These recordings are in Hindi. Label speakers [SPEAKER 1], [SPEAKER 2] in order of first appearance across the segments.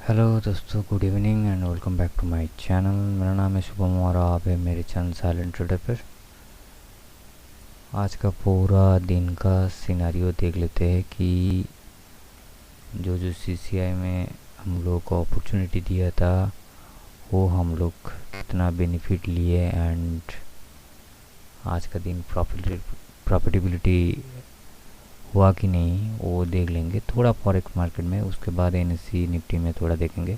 [SPEAKER 1] हेलो दोस्तों, good evening and welcome back to my channel. मेरा नाम है शुभम और आप है मेरे चैनल साइलेंट ट्रेडर पर। आज का पूरा दिन का सिनेरियो देख लेते हैं कि जो जो सीसीआई में हम लोग को अपॉर्चुनिटी दिया था वो हम लोग कितना बेनिफिट लिए एंड आज का दिन प्रॉफिटेबिलिटी हुआ कि नहीं वो देख लेंगे थोड़ा फॉरेक्स मार्केट में। उसके बाद एनएससी निफ्टी में थोड़ा देखेंगे।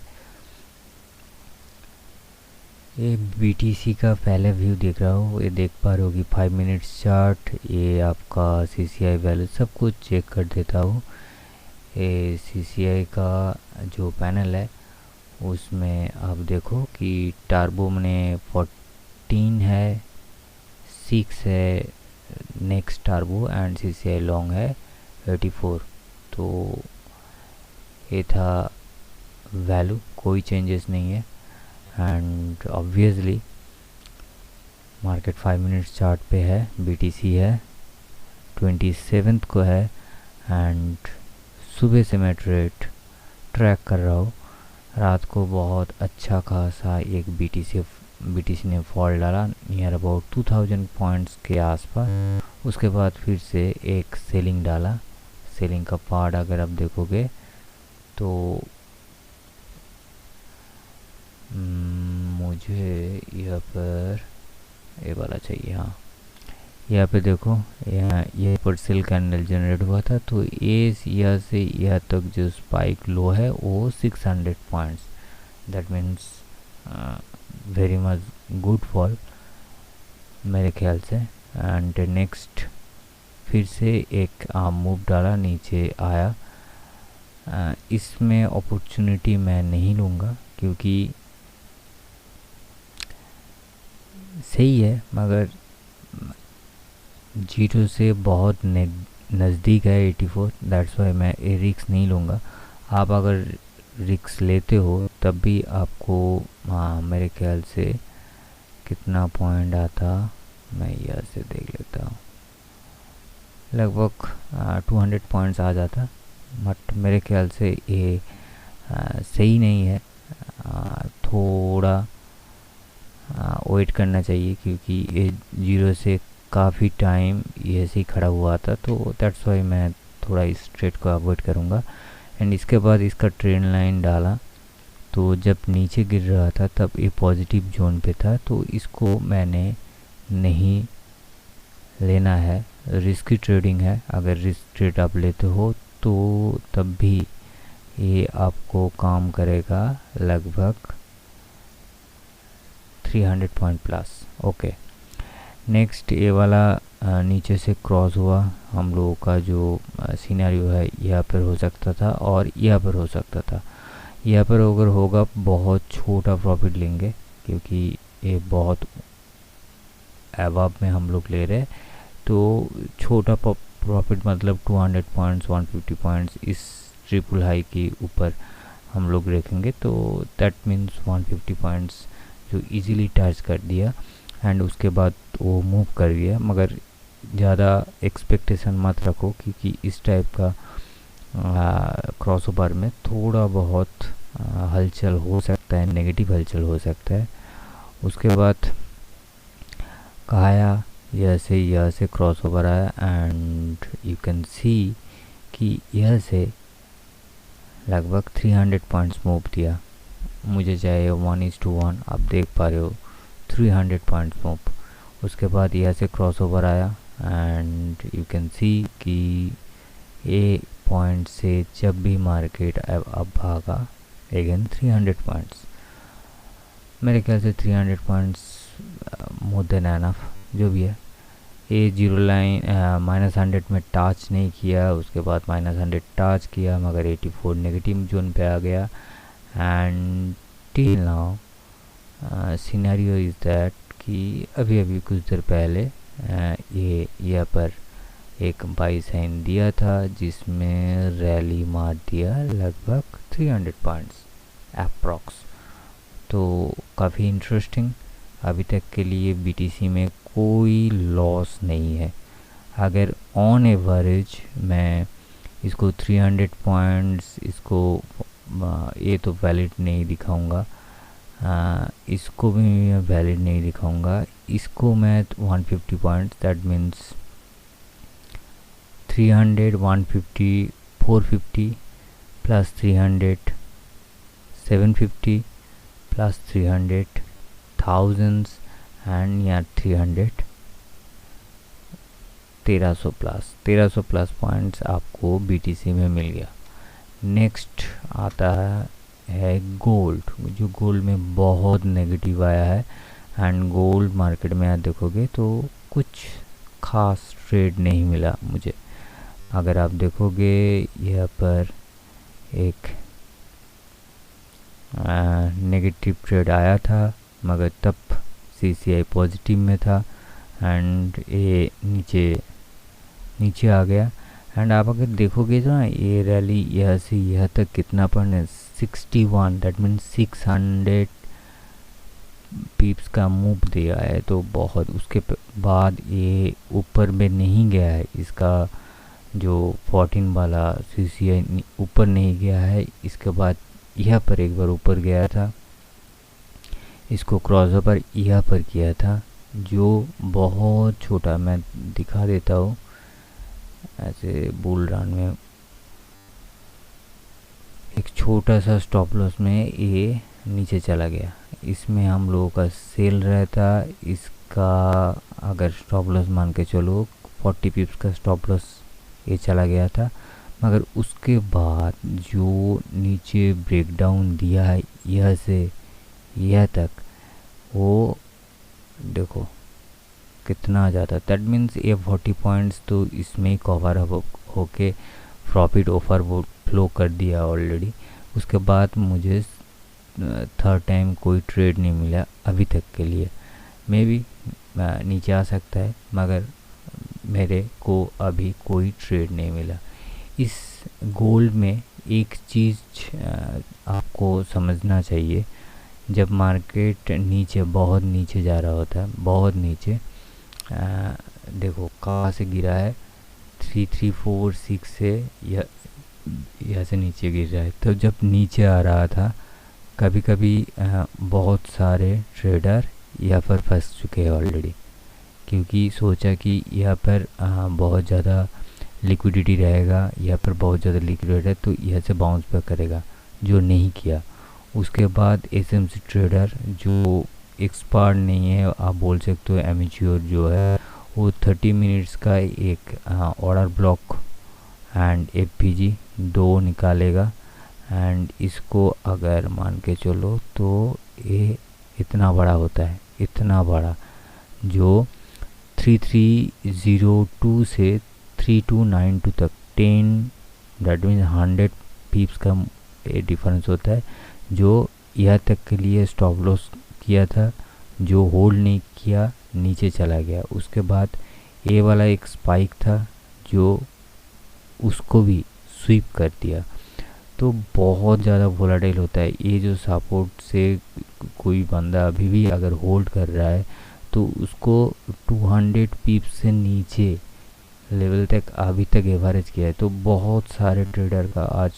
[SPEAKER 1] ये बीटीसी का पहले व्यू देख रहा हूँ, ये देख पा रहे हो कि 5 मिनट्स चार्ट, ये आपका सीसीआई वैल्यू सब कुछ चेक कर देता हूँ। ये सीसीआई का जो पैनल है उसमें आप देखो कि टार्बो में 14 है, 6 है next turbo and CCI long है 84। तो ये था वैल्यू, कोई चेंजेस नहीं है and obviously market 5 minutes chart पे है, बीटीसी है 27 को है एंड सुबह से मैं ट्रैक कर रहा हूँ। रात को बहुत अच्छा खासा एक बीटीसी ने फॉल डाला नियर अबाउट 2000 पॉइंट्स के आसपास। उसके बाद फिर से एक सेलिंग डाला। सेलिंग का पार्ट अगर आप देखोगे तो मुझे यहाँ पर ये वाला चाहिए। हाँ, यहाँ पे देखो, यहाँ पर सेल कैंडल जनरेट हुआ था तो ये यहाँ से यहाँ तक जो स्पाइक लो है वो 600 points, that means very much good fall मेरे ख्याल से। एंड नेक्स्ट फिर से एक मूव डाला, नीचे आया। इसमें अपॉर्चुनिटी मैं नहीं लूँगा क्योंकि सही है मगर जीरो से बहुत नज़दीक है 84, दैट्स वाई मैं ये रिक्स नहीं लूँगा। आप अगर रिक्स लेते हो तब भी आपको मेरे ख्याल से कितना पॉइंट आता, मैं यहाँ से देख लेता हूँ, लगभग 200 पॉइंट्स आ जाता। बट मेरे ख्याल से ये सही नहीं है, थोड़ा वेट करना चाहिए क्योंकि ये जीरो से काफ़ी टाइम ये से ही खड़ा हुआ था, तो दैट्स वाई मैं थोड़ा इस ट्रेड को अवॉइड करूँगा। एंड इसके बाद इसका ट्रेंड लाइन डाला तो जब नीचे गिर रहा था तब ये पॉजिटिव जोन पे था, तो इसको मैंने नहीं लेना है। रिस्की ट्रेडिंग है, अगर रिस्क ट्रेड आप लेते हो तो तब भी ये आपको काम करेगा लगभग 300 पॉइंट प्लस। ओके, नेक्स्ट ये वाला नीचे से क्रॉस हुआ, हम लोगों का जो सिनेरियो है यहाँ पर हो सकता था और यहाँ पर हो सकता था। यहाँ पर अगर होगा बहुत छोटा प्रॉफिट लेंगे क्योंकि ये बहुत अबाव में हम लोग ले रहे हैं, तो छोटा प्रॉफिट मतलब 200 पॉइंट्स 150 पॉइंट्स इस ट्रिपल हाई के ऊपर हम लोग रखेंगे, तो दैट मीन्स 150 पॉइंट्स जो इजीली टच कर दिया एंड उसके बाद वो मूव कर दिया। मगर ज़्यादा एक्सपेक्टेशन मत रखो क्योंकि इस टाइप का क्रॉसओवर में थोड़ा बहुत हलचल हो सकता है, नेगेटिव हलचल हो सकता है। उसके बाद कहा यह से क्रॉसओवर आया एंड यू कैन सी कि यह से लगभग 300 पॉइंट्स मूव दिया। मुझे चाहिए 1:1, आप देख पा रहे हो 300 पॉइंट्स मूव। उसके बाद यहाँ से क्रॉसओवर आया एंड यू कैन सी कि ए पॉइंट से जब भी मार्केट अब भागा अगेन 300 पॉइंट्स, मेरे ख्याल से 300 पॉइंट्स मोर देन एनफ जो भी है। ये जीरो लाइन -100 में टच नहीं किया, उसके बाद -100 टच किया मगर 84 नेगेटिव जोन पे आ गया। And till now scenario is that कि अभी कुछ देर पहले ये यहाँ पर एक बाई साइन दिया था जिसमें रैली मार दिया लगभग 300 पॉइंट्स अप्रॉक्स। तो काफ़ी इंटरेस्टिंग। अभी तक के लिए बीटीसी में कोई लॉस नहीं है। अगर ऑन एवरेज मैं इसको 300 पॉइंट्स इसको ये तो वैलिड नहीं दिखाऊंगा, इसको भी मैं वैलिड नहीं दिखाऊंगा। इसको मैं 150 points, that means 300, 150, 450 plus 300, 750 plus 300, thousands and यहाँ 300, 1300 प्लस पॉइंट्स आपको BTC में मिल गया। नेक्स्ट आता है गोल्ड, जो गोल्ड में बहुत नेगेटिव आया है। एंड गोल्ड मार्केट में आप देखोगे तो कुछ खास ट्रेड नहीं मिला मुझे। अगर आप देखोगे यहाँ पर एक नेगेटिव ट्रेड आया था, मगर तब CCI पॉजिटिव में था एंड ये नीचे आ गया। एंड आप अगर देखोगे तो ना, ये रैली यहाँ से यहाँ तक कितना पॉइंट, 61, दैट मीन्स 600 पिप्स का मूव दिया है। तो बहुत उसके बाद ये ऊपर में नहीं गया है, इसका जो 14 वाला CCI ऊपर नहीं गया है। इसके बाद यहाँ पर एक बार ऊपर गया था, इसको क्रॉसओवर यहाँ पर किया था, जो बहुत छोटा, मैं दिखा देता हूँ ऐसे बुल रन में, एक छोटा सा स्टॉप लॉस में ये नीचे चला गया। इसमें हम लोगों का सेल रहता, इसका अगर स्टॉप लॉस मान के चलो 40 पिप्स का स्टॉप लॉस ये चला गया था। मगर उसके बाद जो नीचे ब्रेकडाउन दिया है यह से यह तक, वो देखो कितना ज़्यादा, दैट मीन्स ये 40 पॉइंट्स तो इसमें ही कवर होके प्रॉफिट ऑफर वो फ्लो कर दिया ऑलरेडी। उसके बाद मुझे थर्ड टाइम कोई ट्रेड नहीं मिला अभी तक के लिए। मे बी नीचे आ सकता है, मगर मेरे को अभी कोई ट्रेड नहीं मिला। इस गोल्ड में एक चीज़ आपको समझना चाहिए, जब मार्केट नीचे बहुत नीचे जा रहा होता है, बहुत नीचे, देखो कहाँ से गिरा है, 3346 से यहाँ से नीचे गिर रहा है। तो जब नीचे आ रहा था, कभी कभी बहुत सारे ट्रेडर यहाँ पर फंस चुके हैं ऑलरेडी, क्योंकि सोचा कि यहाँ पर बहुत ज़्यादा लिक्विडिटी रहेगा, यहाँ पर बहुत ज़्यादा लिक्विड है तो यहाँ से बाउंस बैक करेगा, जो नहीं किया। उसके बाद SMC ट्रेडर जो एक्सपर्ट नहीं है, आप बोल सकते हो एमेच्योर जो है, वो 30 मिनट्स का एक ऑर्डर ब्लॉक एंड FPG 2 निकालेगा। एंड इसको अगर मान के चलो तो ये इतना बड़ा होता है, इतना बड़ा, जो 3302 से 3292 तक 10, दैट मीन्स 100 पिप्स का डिफरेंस होता है। जो यहाँ तक के लिए स्टॉप लॉस किया था, जो होल्ड नहीं किया नीचे चला गया। उसके बाद ये वाला एक स्पाइक था जो उसको भी स्वीप कर दिया। तो बहुत ज़्यादा वोलेटाइल होता है ये। जो सपोर्ट से कोई बंदा अभी भी अगर होल्ड कर रहा है तो उसको 200 पिप्स से नीचे लेवल तक अभी तक एवरेज किया है। तो बहुत सारे ट्रेडर का आज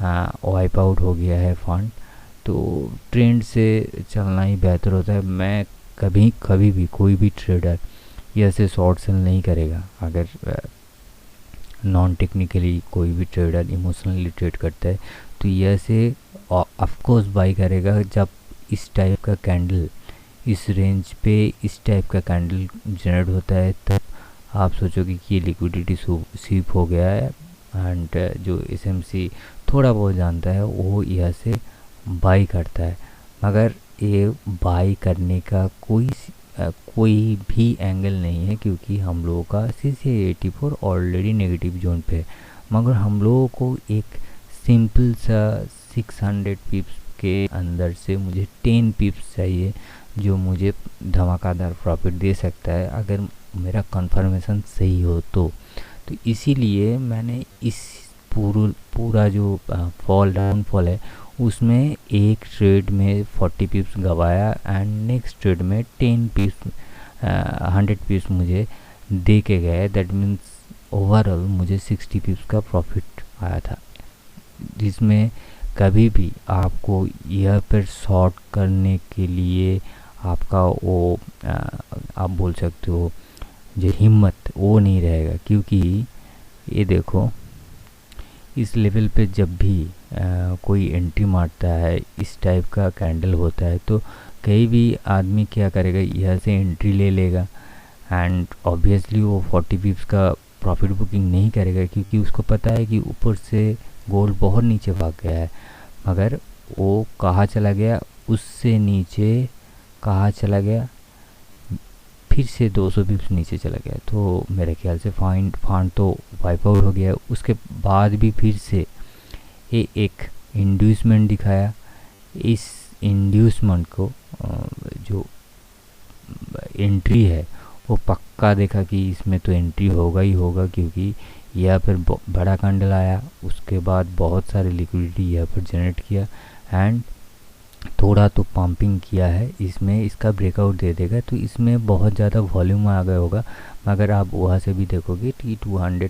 [SPEAKER 1] वाइप आउट हो गया है फंड। तो ट्रेंड से चलना ही बेहतर होता है। मैं कभी भी कोई भी ट्रेडर ये से शॉर्ट सेल नहीं करेगा। अगर नॉन टेक्निकली कोई भी ट्रेडर इमोशनली ट्रेड करता है तो यह से ऑफकोर्स बाई करेगा जब इस टाइप का कैंडल, इस रेंज पे इस टाइप का कैंडल जनरेट होता है, तब आप सोचोगे कि ये लिक्विडिटी स्वीप हो गया है। एंड जो SMC थोड़ा बहुत जानता है वो यह से बाई करता है। मगर ये बाई करने का कोई भी एंगल नहीं है, क्योंकि हम लोगों का CCI 84 ऑलरेडी नेगेटिव जोन पे है। मगर हम लोगों को एक सिंपल सा 600 पिप्स के अंदर से मुझे 10 पिप्स चाहिए, जो मुझे धमाकेदार प्रॉफिट दे सकता है अगर मेरा कंफर्मेशन सही हो तो इसीलिए मैंने इस पूरा जो डाउनफॉल है उसमें एक ट्रेड में 40 पिप्स गवाया एंड नेक्स्ट ट्रेड में 10 पिप्स 100 पिप्स मुझे दे के गए। दैट मीन्स ओवरऑल मुझे 60 पिप्स का प्रॉफिट आया था, जिसमें कभी भी आपको यह पर शॉर्ट करने के लिए आपका वो आप बोल सकते हो जो हिम्मत वो नहीं रहेगा, क्योंकि ये देखो इस लेवल पे जब भी कोई एंट्री मारता है, इस टाइप का कैंडल होता है, तो कहीं भी आदमी क्या करेगा, यह से एंट्री ले लेगा एंड ऑब्वियसली वो 40 पिप्स का प्रॉफिट बुकिंग नहीं करेगा, क्योंकि उसको पता है कि ऊपर से गोल्ड बहुत नीचे भाग गया है। मगर वो कहाँ चला गया, उससे नीचे कहाँ चला गया, फिर से 200 पिप्स नीचे चला गया। तो मेरे ख्याल से फांड तो वाइप आउट हो गया। उसके बाद भी फिर से ये एक इंड्यूसमेंट दिखाया। इस इंड्यूसमेंट को जो एंट्री है वो पक्का देखा कि इसमें तो एंट्री होगा ही होगा, क्योंकि यह फिर बड़ा कैंडल आया, उसके बाद बहुत सारी लिक्विडिटी यह पर जनरेट किया एंड थोड़ा तो पंपिंग किया है। इसमें इसका ब्रेकआउट दे देगा तो इसमें बहुत ज़्यादा वॉल्यूम आ गया होगा। मगर आप वहाँ से भी देखोगे कि 200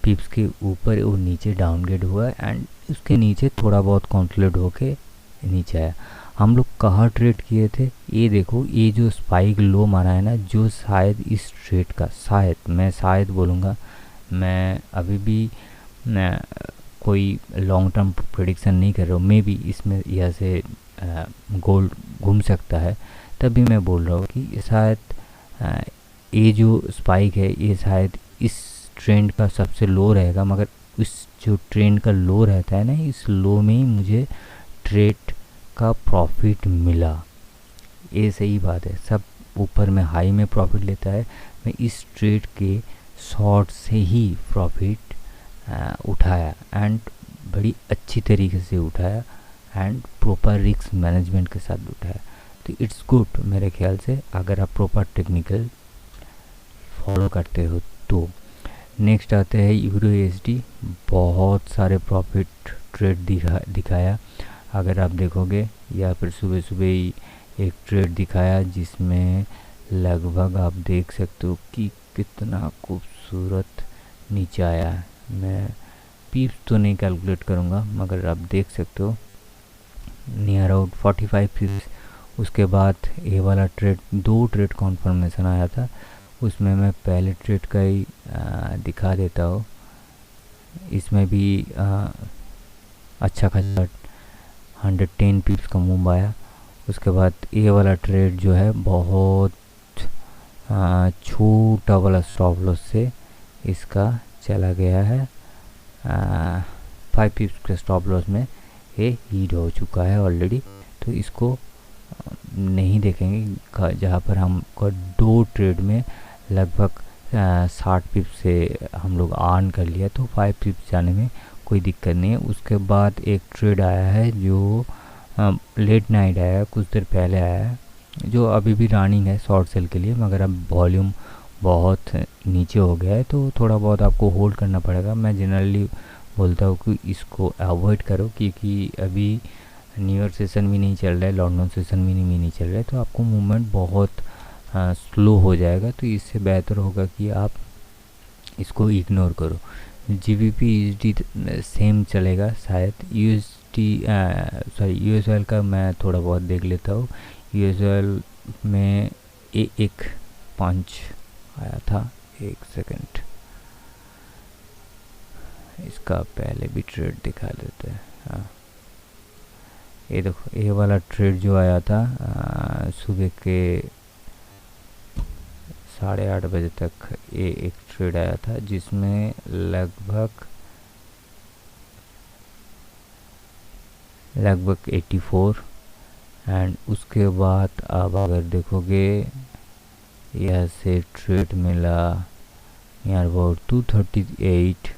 [SPEAKER 1] पिप्स के ऊपर वो नीचे डाउनग्रेड हुआ एंड उसके नीचे थोड़ा बहुत कंसोलिडेट होके नीचे आया। हम लोग कहाँ ट्रेड किए थे, ये देखो, ये जो स्पाइक लो मारा है ना, जो शायद इस ट्रेड का, मैं शायद बोलूँगा, मैं अभी भी कोई लॉन्ग टर्म प्रेडिक्शन नहीं कर रहा हूँ, मे बी इसमें यह से गोल्ड घूम सकता है, तभी मैं बोल रहा हूँ कि शायद ये जो स्पाइक है ये शायद इस ट्रेंड का सबसे लो रहेगा। मगर इस जो ट्रेंड का लो रहता है ना, इस लो में ही मुझे ट्रेड का प्रॉफिट मिला। ये सही बात है, सब ऊपर में हाई में प्रॉफिट लेता है, मैं इस ट्रेड के शॉर्ट से ही प्रॉफिट उठाया एंड बड़ी अच्छी तरीके से उठाया एंड प्रॉपर रिस्क मैनेजमेंट के साथ उठाया। तो इट्स गुड मेरे ख्याल से, अगर आप प्रॉपर टेक्निकल फॉलो करते हो तो। नेक्स्ट आते हैं यूरो यूएसडी, बहुत सारे प्रॉफिट ट्रेड दिखाया। अगर आप देखोगे या फिर सुबह सुबह ही एक ट्रेड दिखाया जिसमें लगभग आप देख सकते हो कि कितना खूबसूरत नीचे आया है। मैं पीप्स तो नहीं कैलकुलेट करूँगा, मगर आप देख सकते हो नियर आउट 45 पीप्स। उसके बाद ये वाला ट्रेड, 2 ट्रेड कॉन्फर्मेशन आया था, उसमें मैं पहले ट्रेड का ही दिखा देता हूँ। इसमें भी अच्छा खासा 110 पीप्स का मूव आया। उसके बाद ये वाला ट्रेड जो है बहुत छोटा वाला स्टॉप लॉस से इसका चला गया है 5 पिप्स के स्टॉप लॉस में ये हीट हो चुका है ऑलरेडी। तो इसको नहीं देखेंगे, जहाँ पर हमको 2 ट्रेड में लगभग 60 पिप्स से हम लोग अर्न कर लिया, तो 5 पिप्स जाने में कोई दिक्कत नहीं है। उसके बाद एक ट्रेड आया है जो लेट नाइट आया है, कुछ देर पहले आया है, जो अभी भी रनिंग है शॉर्ट सेल के लिए, मगर अब वॉल्यूम बहुत नीचे हो गया है तो थोड़ा बहुत आपको होल्ड करना पड़ेगा। मैं जनरली बोलता हूँ कि इसको अवॉइड करो, क्योंकि अभी न्यू ईयर सेशन भी नहीं चल रहा है, लॉकडाउन सेशन भी नहीं चल रहा है, तो आपको मूवमेंट बहुत स्लो हो जाएगा। तो इससे बेहतर होगा कि आप इसको इग्नोर करो। जीबीपी यूएसडी सेम चलेगा शायद। यूएसएल का मैं थोड़ा बहुत देख लेता हूँ। यूएसएल में एक पंच आया था, एक सेकंड, इसका पहले भी ट्रेड दिखा देते हैं। हाँ, ये देखो, ये वाला ट्रेड जो आया था सुबह के 8:30 बजे तक, ये एक ट्रेड आया था जिसमें लगभग 84 एंड उसके बाद आप अगर देखोगे यह से ट्रेड मिला नियर अबाउट 238।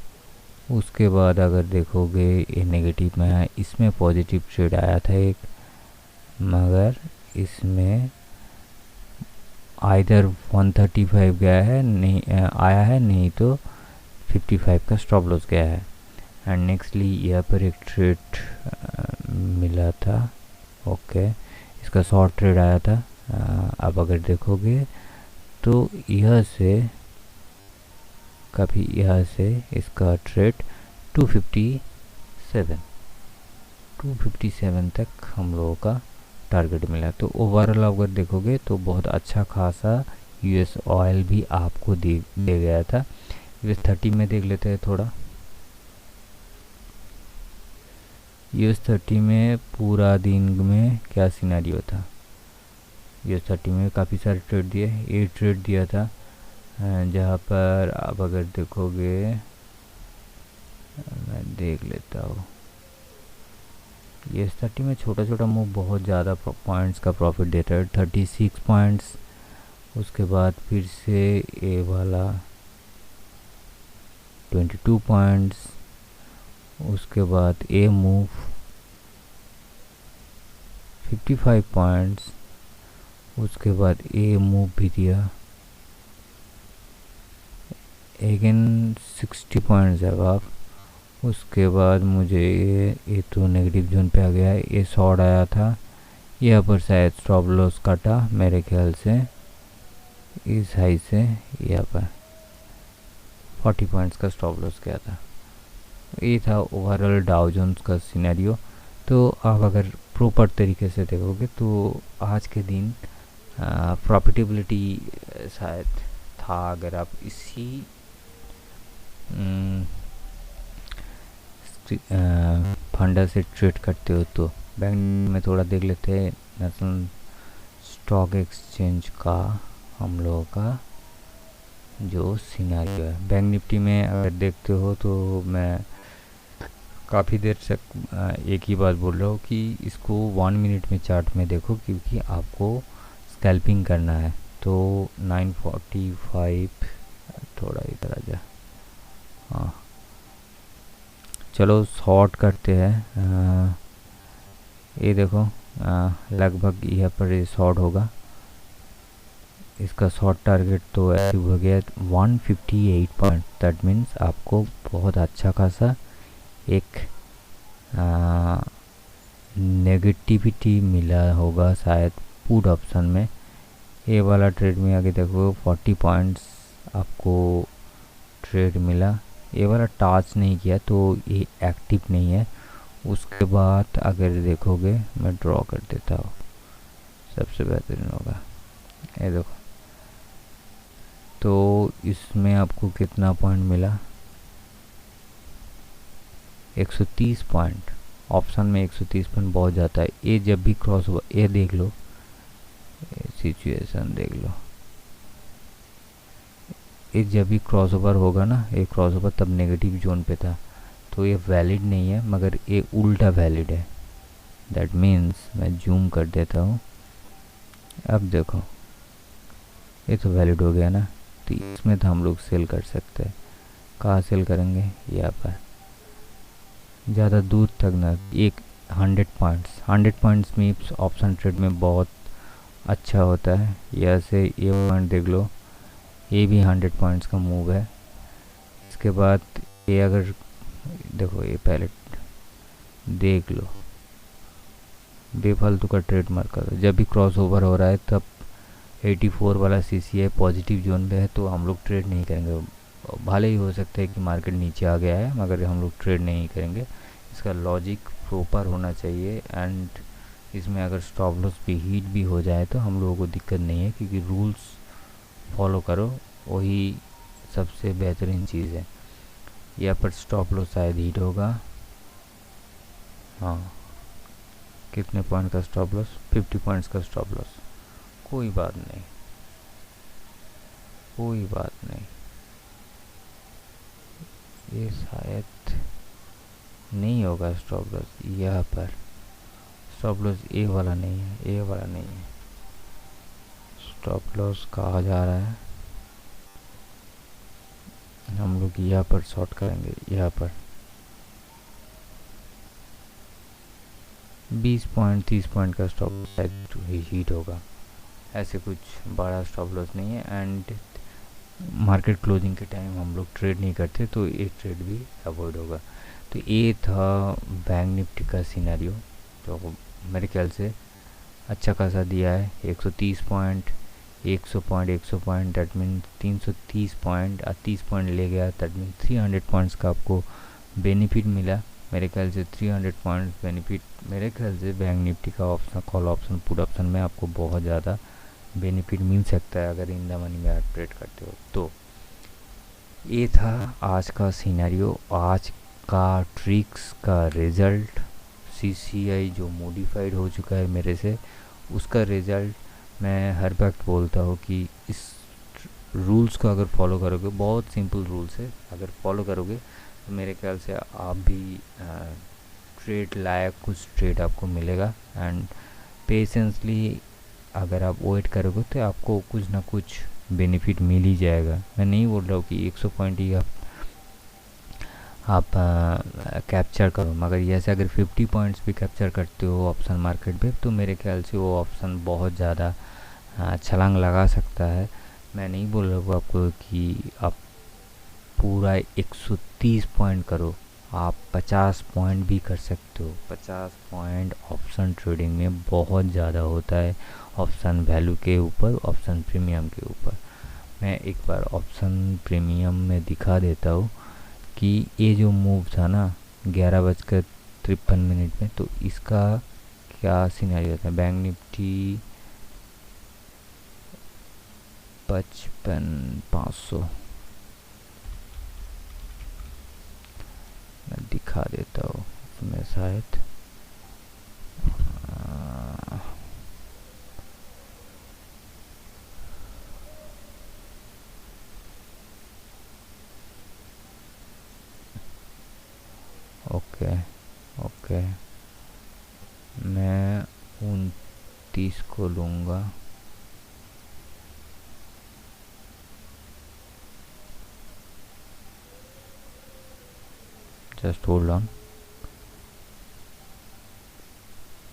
[SPEAKER 1] उसके बाद अगर देखोगे ये नेगेटिव में है, इसमें पॉजिटिव ट्रेड आया था एक, मगर इसमें आइदर 135 गया है, नहीं आया है, नहीं तो 55 का स्टॉप लॉस गया है। एंड नेक्स्टली यहाँ पर एक ट्रेड मिला था, ओके, इसका शॉर्ट ट्रेड आया था। अब अगर देखोगे तो यह से काफ़ी, यहाँ से इसका ट्रेड 257 257 तक हम लोगों का टारगेट मिला। तो ओवरऑल अगर देखोगे तो बहुत अच्छा खासा यूएस ऑयल भी आपको दे गया था। यूएस 30 में देख लेते हैं थोड़ा। यूएस 30 में पूरा दिन में क्या सिनेरियो था। यूएस 30 में काफ़ी सारे ट्रेड दिए, 8 ट्रेड दिया था, जहाँ पर आप अगर देखोगे, मैं देख लेता हूँ, यूएस 30 में छोटा छोटा मूव बहुत ज़्यादा पॉइंट्स का प्रॉफिट देता है। 36 पॉइंट्स, उसके बाद फिर से ए वाला 22 पॉइंट्स, उसके बाद ए मूव 55 पॉइंट्स, उसके बाद ए मूव भी दिया अगेन 60 पॉइंट्स है आप। उसके बाद मुझे ये तो नेगेटिव जोन पे आ गया है, ये शॉर्ट आया था, यहाँ पर शायद स्टॉप लॉस काटा मेरे ख्याल से इस हाई से, यहाँ पर 40 पॉइंट्स का स्टॉप लॉस किया था। ये था ओवरऑल डाउ जोन्स का सिनेरियो। तो आप अगर प्रॉपर तरीके से देखोगे तो आज के दिन प्रॉफिटेबिलिटी शायद था। अगर आप इसी फंडा से ट्रेड करते हो तो बैंक में थोड़ा देख लेते हैं नेशनल स्टॉक एक्सचेंज का हम लोगों का जो सिनेरियो है। बैंक निफ्टी में अगर देखते हो तो मैं काफ़ी देर से एक ही बात बोल रहा हूँ कि इसको 1 मिनट में चार्ट में देखो, क्योंकि आपको स्कैल्पिंग करना है। तो 945, थोड़ा इधर आ जा, हाँ चलो शॉर्ट करते हैं। ये देखो लगभग यहाँ पर ये शॉर्ट होगा, इसका शॉर्ट टारगेट तो अचीव हो गया 158 पॉइंट। दैट मीन्स आपको बहुत अच्छा खासा एक नेगेटिविटी मिला होगा शायद पुट ऑप्शन में। ये वाला ट्रेड में आगे देखो 40 पॉइंट्स आपको ट्रेड मिला। ये वाला टच नहीं किया तो ये एक्टिव नहीं है। उसके बाद अगर देखोगे, मैं ड्रॉ कर देता हूँ, सबसे बेहतरीन होगा। ये देखो, तो इसमें आपको कितना पॉइंट मिला, 130 पॉइंट। ऑप्शन में 130 पॉइंट बहुत जाता है। ये जब भी क्रॉस हुआ, ये देख लो, सिचुएशन देख लो, ये जब भी क्रॉस ओवर होगा ना, ये क्रॉस ओवर तब नेगेटिव जोन पे था, तो ये वैलिड नहीं है, मगर ये उल्टा वैलिड है। दैट मीन्स मैं जूम कर देता हूँ, अब देखो ये तो वैलिड हो गया ना, तो इसमें तो हम लोग सेल कर सकते हैं। कहाँ सेल करेंगे, यहाँ पर ज़्यादा दूर तक ना, 100 पॉइंट्स में ऑप्शन ट्रेड में बहुत अच्छा होता है। यहाँ से ये पॉइंट देख लो, ये भी 100 पॉइंट्स का मूव है। इसके बाद ये अगर देखो, ये पहले देख लो, बेफालतू का ट्रेड मत करो। जब भी क्रॉस ओवर हो रहा है तब 84 वाला CCI पॉजिटिव जोन पे है, तो हम लोग ट्रेड नहीं करेंगे। भले ही हो सकता है कि मार्केट नीचे आ गया है, मगर हम लोग ट्रेड नहीं करेंगे। इसका लॉजिक प्रॉपर होना चाहिए, एंड इसमें अगर स्टॉप लॉस भी हिट भी हो जाए तो हम लोगों को दिक्कत नहीं है, क्योंकि रूल्स फॉलो करो, वही सबसे बेहतरीन चीज़ है। यहाँ पर स्टॉप लॉस शायद हिट होगा, हाँ कितने पॉइंट का स्टॉप लॉस, 50 पॉइंट्स का स्टॉप लॉस। कोई बात नहीं, कोई बात नहीं, ये शायद नहीं होगा स्टॉप लॉस। यहाँ पर स्टॉप लॉस ए वाला नहीं है, ए वाला नहीं है। स्टॉप लॉस कहाँ जा रहा है, हम लोग यहाँ पर शॉर्ट करेंगे। यहाँ पर 20 पॉइंट 30 पॉइंट का स्टॉप शायद हीट होगा, ऐसे कुछ बड़ा स्टॉप लॉस नहीं है। एंड मार्केट क्लोजिंग के टाइम हम लोग ट्रेड नहीं करते, तो ये ट्रेड भी अवॉइड होगा। तो ये था बैंक निफ्टी का सिनेरियो, जो मेरे ख्याल से अच्छा खासा दिया है। 130 point, 100 point, 100 point, that mean 330 point, 30 point ले गया, दैट मीन 300 पॉइंट्स का आपको बेनिफिट मिला। मेरे ख्याल से 300 पॉइंट्स बेनिफिट मेरे ख्याल से बैंक निफ्टी का option call option put option में आपको बहुत ज़्यादा बेनिफिट मिल सकता है अगर इन द मनी में आप ट्रेड करते हो। तो ये था आज का सिनेरियो, आज का ट्रिक्स का रिज़ल्ट। CCI जो मॉडिफाइड हो चुका है मेरे से, उसका रिज़ल्ट मैं हर वक्त बोलता हूँ कि इस रूल्स को अगर फॉलो करोगे, बहुत सिंपल रूल्स है, अगर फॉलो करोगे तो मेरे ख्याल से आप भी ट्रेड लायक कुछ ट्रेड आपको मिलेगा। एंड पेशेंसली अगर आप वेट करोगे तो आपको कुछ ना कुछ बेनिफिट मिल ही जाएगा। मैं नहीं बोल रहा हूँ कि 100 पॉइंट ही आप कैप्चर करो, मगर जैसे अगर 50 पॉइंट्स भी कैप्चर करते हो ऑप्शन मार्केट पे तो मेरे ख्याल से वो ऑप्शन बहुत ज़्यादा छलांग लगा सकता है। मैं नहीं बोल रहा हूँ आपको कि आप पूरा 130 पॉइंट करो, आप 50 पॉइंट भी कर सकते हो। 50 पॉइंट ऑप्शन ट्रेडिंग में बहुत ज़्यादा होता है, ऑप्शन वैल्यू के ऊपर, ऑप्शन प्रीमियम के ऊपर। मैं एक बार ऑप्शन प्रीमियम में दिखा देता हूँ कि ये जो मूव था ना 11:53 में, तो इसका क्या सिनेरियो था। बैंक निफ्टी 55,500 मैं दिखा देता हूँ इसमें शायद ओके ओके मैं 29 को लूँगा। Just hold on.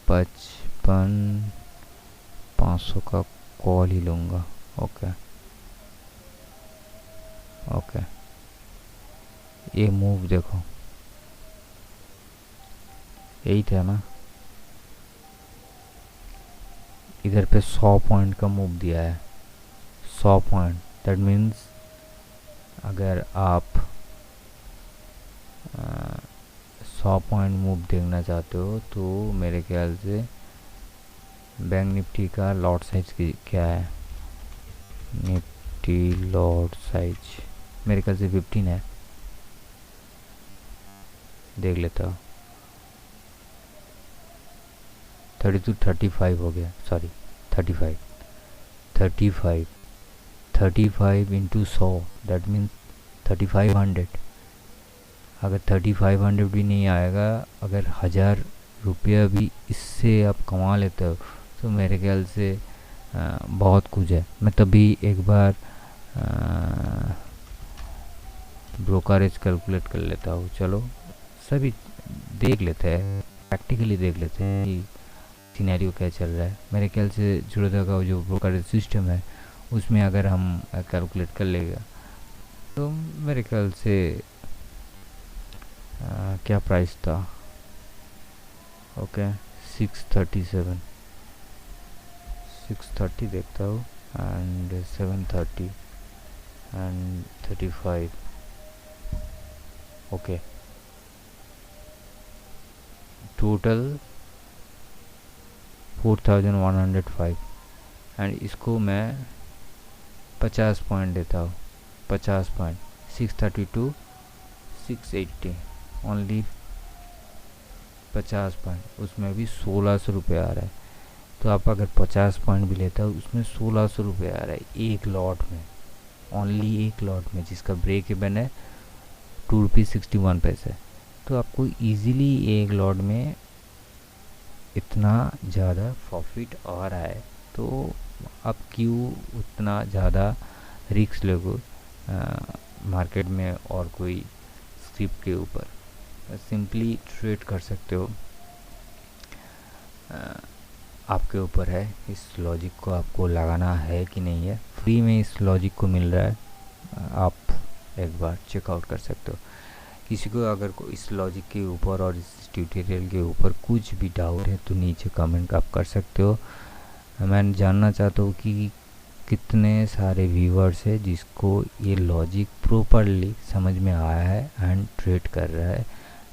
[SPEAKER 1] 55,500 का कॉल ही लूँगा। ओके ओके ये मूव देखो, यही था ना, इधर पे 100 पॉइंट का मूव दिया है। 100 पॉइंट, दैट मीन्स अगर आप 100 पॉइंट मूव देखना चाहते हो तो मेरे ख्याल से बैंक निफ्टी का लॉट साइज क्या है। निफ्टी लॉट साइज मेरे ख्याल से 15 है, देख लेता हूँ। 35 हो गया, सॉरी 35 इंटू 100 दैट मीन्स 3500। अगर 3500 भी नहीं आएगा, अगर 1000 रुपया भी इससे आप कमा लेते हो तो मेरे ख्याल से बहुत कुछ है। मैं तभी एक बार ब्रोकरेज कैलकुलेट कर लेता हूँ। चलो सभी देख लेते हैं, प्रैक्टिकली देख लेते हैं कि सिनेरियो क्या चल रहा है। मेरे ख्याल से जुड़ता का जो ब्रोकरेज सिस्टम है उसमें अगर हम कैलकुलेट कर लेगा तो मेरे ख्याल से क्या प्राइस था। ओके 630 देखता हूँ and 730 and 35। Okay total 4105 and इसको मैं 50 पॉइंट देता हूँ। 50 पॉइंट 632 680 ओनली 50 पॉइंट, उसमें भी 1600 रुपये आ रहा है। तो आप अगर 50 पॉइंट भी लेता हो उसमें 1600 रुपये आ रहा है एक लॉट में, ओनली एक लॉट में, जिसका ब्रेक इवन है ₹2.61। तो आपको इजीली एक लॉट में इतना ज़्यादा प्रॉफिट आ रहा है, तो आप क्यों उतना ज़्यादा रिस्क लोगे मार्केट में और कोई स्क्रिप्ट के ऊपर। सिंपली ट्रेड कर सकते हो, आपके ऊपर है इस लॉजिक को आपको लगाना है कि नहीं है। फ्री में इस लॉजिक को मिल रहा है, आप एक बार चेकआउट कर सकते हो। किसी को अगर इस लॉजिक के ऊपर और इस ट्यूटोरियल के ऊपर कुछ भी डाउट है तो नीचे कमेंट आप कर सकते हो। मैं जानना चाहता हूँ कि कितने सारे व्यूअर्स है जिसको ये लॉजिक प्रॉपरली समझ में आया है एंड ट्रेड कर रहा है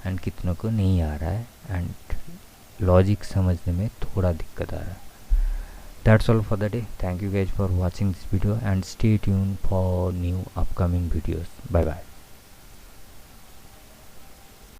[SPEAKER 1] एंड कितनों को नहीं आ रहा है, एंड लॉजिक समझने में थोड़ा दिक्कत आ रहा है. That's all for the day. Thank you guys for watching this video and stay tuned for new upcoming videos. Bye bye.